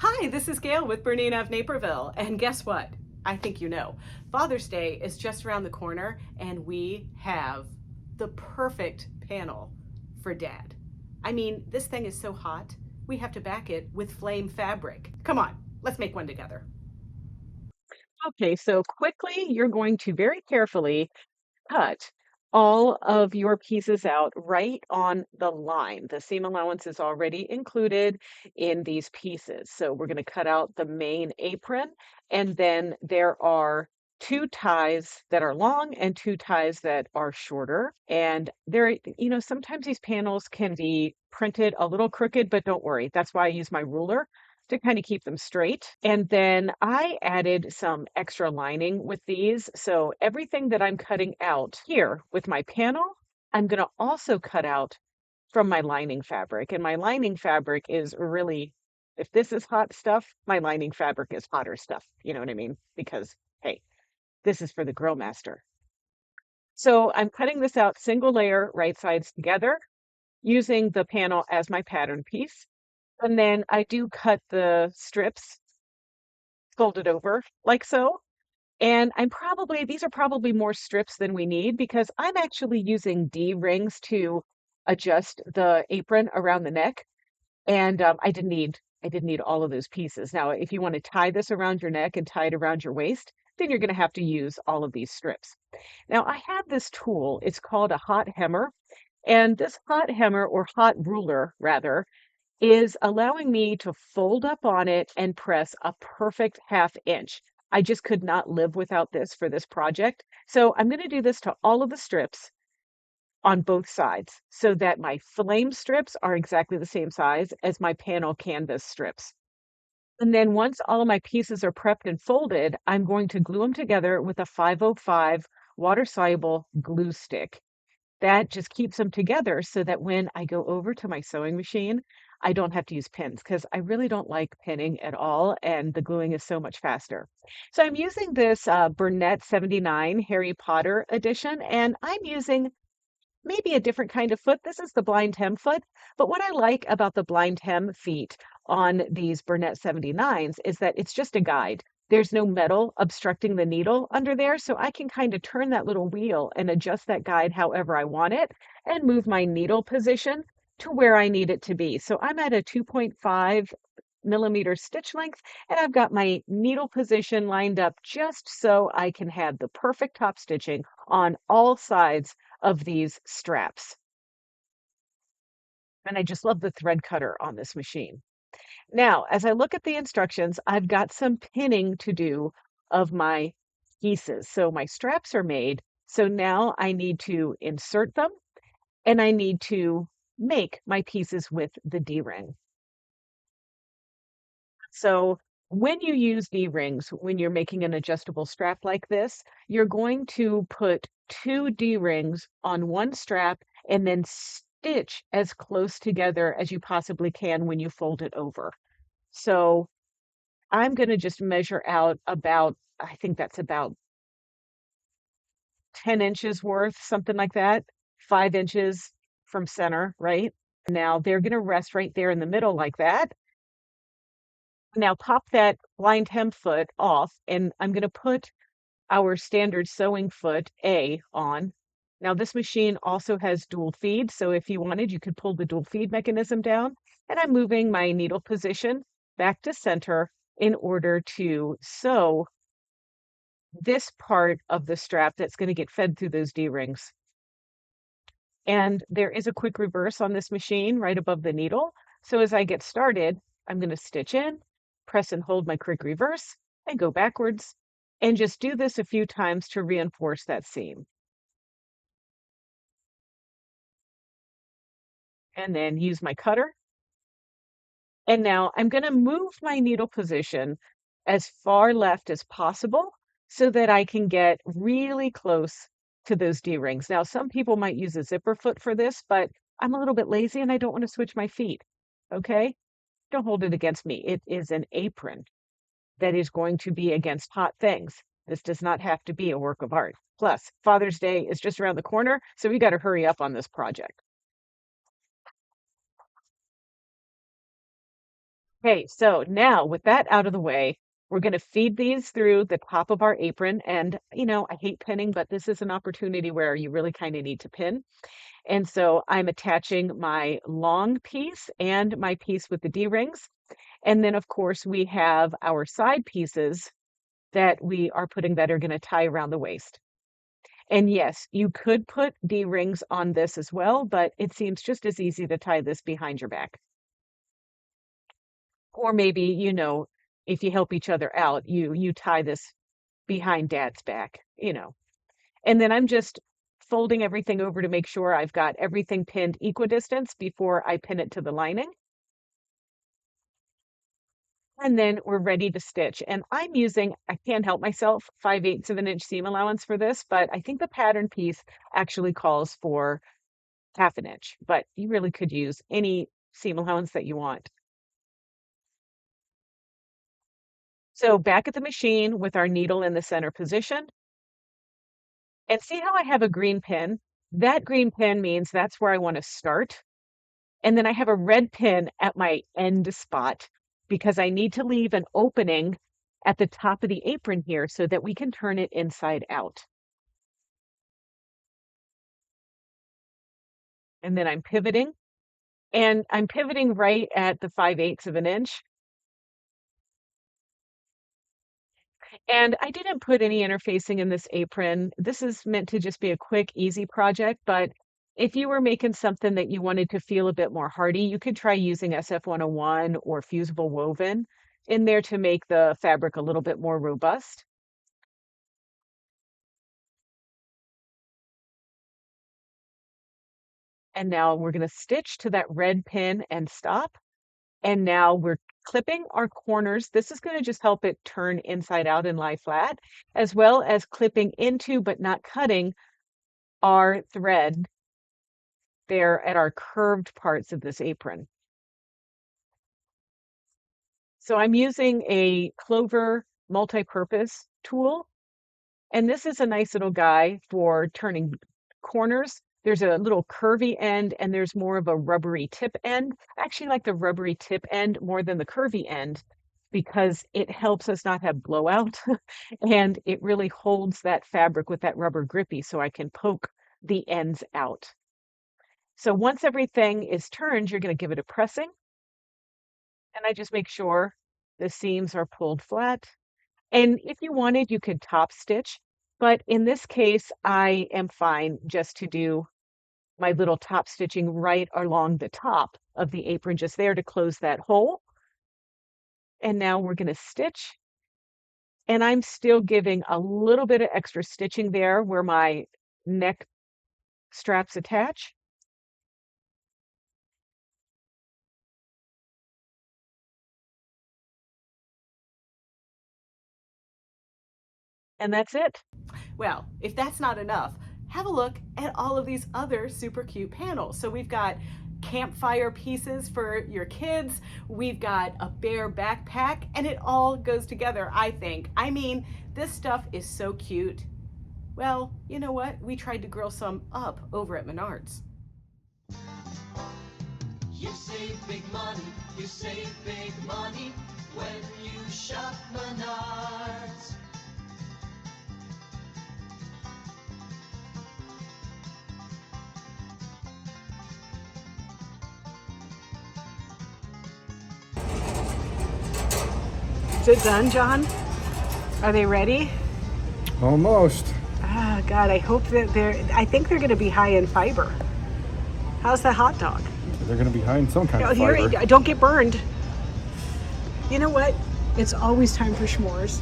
Hi, this is Gayle with BERNINA of Naperville. And guess what? I think you know. Father's Day is just around the corner, and we have the perfect panel for Dad. I mean, this thing is so hot, we have to back it with flame fabric. Come on, let's make one together. Okay, so quickly, you're going to very carefully cut all of your pieces out right on the line. The seam allowance is already included in these pieces. So we're going to cut out the main apron, and then there are two ties that are long and two ties that are shorter. And sometimes these panels can be printed a little crooked, but don't worry. That's why I use my ruler to kind of keep them straight. And then I added some extra lining with these. So everything that I'm cutting out here with my panel, I'm going to also cut out from my lining fabric. And my lining fabric is really, if this is hot stuff, my lining fabric is hotter stuff. You know what I mean? Because, hey, this is for the grill master. So I'm cutting this out single layer, right sides together, using the panel as my pattern piece. And then I do cut the strips folded over like so. And these are probably more strips than we need because I'm actually using D rings to adjust the apron around the neck. And I didn't need all of those pieces. Now, if you want to tie this around your neck and tie it around your waist, then you're going to have to use all of these strips. Now, I have this tool. It's called a hot hemmer. And this hot hemmer or hot ruler rather is allowing me to fold up on it and press a perfect 1/2 inch. I just could not live without this for this project. So I'm going to do this to all of the strips on both sides so that my flame strips are exactly the same size as my panel canvas strips. And then once all of my pieces are prepped and folded, I'm going to glue them together with a 505 water-soluble glue stick. That just keeps them together so that when I go over to my sewing machine, I don't have to use pins because I really don't like pinning at all, and the gluing is so much faster. So I'm using this Burnett 79 Harry Potter edition, and I'm using maybe a different kind of foot. This is the blind hem foot, but what I like about the blind hem feet on these Burnett 79s is that it's just a guide. There's no metal obstructing the needle under there, so I can kind of turn that little wheel and adjust that guide however I want it and move my needle position to where I need it to be. So I'm at a 2.5 millimeter stitch length, and I've got my needle position lined up just so I can have the perfect top stitching on all sides of these straps. And I just love the thread cutter on this machine. Now, as I look at the instructions, I've got some pinning to do of my pieces. So my straps are made. So now I need to insert them and I need to make my pieces with the D-ring. So when you use D-rings, when you're making an adjustable strap like this, you're going to put two D-rings on one strap and then stitch as close together as you possibly can when you fold it over. So I'm going to just measure out about, I think that's about 10 inches worth, something like that, 5 inches from center, right? Now they're going to rest right there in the middle like that. Now pop that blind hem foot off, and I'm going to put our standard sewing foot A on. Now this machine also has dual feed, so if you wanted, you could pull the dual feed mechanism down. And I'm moving my needle position back to center in order to sew this part of the strap that's going to get fed through those D-rings. And there is a quick reverse on this machine right above the needle. So as I get started, I'm going to stitch in, press and hold my quick reverse, and go backwards, and just do this a few times to reinforce that seam. And then use my cutter. And now I'm going to move my needle position as far left as possible so that I can get really close to those D-rings. Now, some people might use a zipper foot for this, but I'm a little bit lazy and I don't want to switch my feet. Okay? Don't hold it against me. It is an apron that is going to be against hot things. This does not have to be a work of art. Plus, Father's Day is just around the corner, so we got to hurry up on this project. Okay, so now with that out of the way, we're going to feed these through the top of our apron. And, I hate pinning, but this is an opportunity where you really kind of need to pin. And so I'm attaching my long piece and my piece with the D-rings. And then, of course, we have our side pieces that we are putting that are going to tie around the waist. And yes, you could put D-rings on this as well, but it seems just as easy to tie this behind your back. Or maybe, if you help each other out, you tie this behind dad's back. And then I'm just folding everything over to make sure I've got everything pinned equidistance before I pin it to the lining. And then we're ready to stitch. And I'm using, I can't help myself, 5/8 of an inch seam allowance for this, but I think the pattern piece actually calls for 1/2 an inch, but you really could use any seam allowance that you want. So back at the machine with our needle in the center position, and see how I have a green pin? That green pin means that's where I want to start. And then I have a red pin at my end spot because I need to leave an opening at the top of the apron here so that we can turn it inside out. And then I'm pivoting, and I'm pivoting right at the 5/8 of an inch. And I didn't put any interfacing in this apron. This is meant to just be a quick, easy project, but if you were making something that you wanted to feel a bit more hardy, you could try using SF 101 or fusible woven in there to make the fabric a little bit more robust. And now we're going to stitch to that red pin and stop. And now we're clipping our corners. This is going to just help it turn inside out and lie flat, as well as clipping into but not cutting our thread there at our curved parts of this apron. So I'm using a Clover multi-purpose tool, and this is a nice little guy for turning corners. There's a little curvy end and there's more of a rubbery tip end. I actually like the rubbery tip end more than the curvy end because it helps us not have blowout and it really holds that fabric with that rubber grippy so I can poke the ends out. So once everything is turned, you're going to give it a pressing. And I just make sure the seams are pulled flat. And if you wanted, you could top stitch. But in this case, I am fine just to do my little top stitching right along the top of the apron, just there to close that hole. And now we're going to stitch. And I'm still giving a little bit of extra stitching there where my neck straps attach. And that's it. Well, if that's not enough, have a look at all of these other super cute panels. So we've got campfire pieces for your kids. We've got a bear backpack, and it all goes together, I think. I mean, this stuff is so cute. Well, you know what? We tried to grill some up over at Menards. You save big money when you shop Menards. Is it done, John? Are they ready? Almost. Ah, God, I hope that I think they're going to be high in fiber. How's the hot dog? They're going to be high in some kind Oh, of here, fiber. don't get burned. You know what? It's always time for s'mores.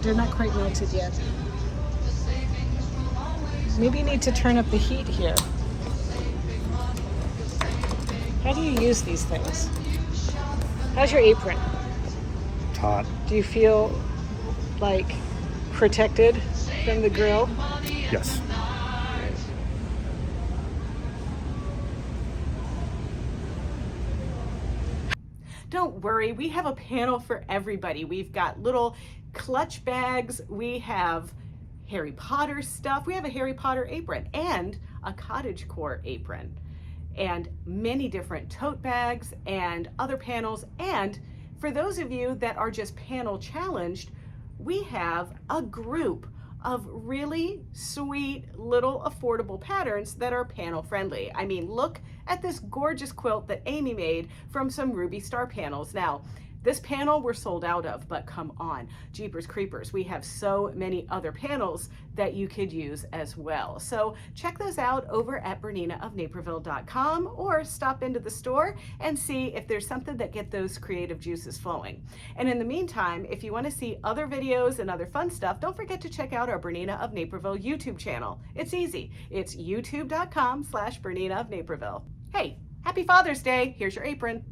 They're not quite melted yet. Maybe you need to turn up the heat here. How do you use these things? How's your apron? It's hot. Do you feel like protected from the grill? Yes. Don't worry, we have a panel for everybody. We've got little clutch bags, we have Harry Potter stuff, we have a Harry Potter apron and a cottagecore apron. and many different tote bags and other panels. And for those of you that are just panel challenged, we have a group of really sweet little affordable patterns that are panel friendly. I mean, look at this gorgeous quilt that Amy made from some Ruby Star panels. Now, this panel we're sold out of, but come on, Jeepers Creepers, we have so many other panels that you could use as well. So check those out over at BERNINAofNaperville.com, or stop into the store and see if there's something that get those creative juices flowing. And in the meantime, if you want to see other videos and other fun stuff, don't forget to check out our Bernina of Naperville YouTube channel. It's easy. It's youtube.com/Bernina of Naperville. Hey, happy Father's Day. Here's your apron.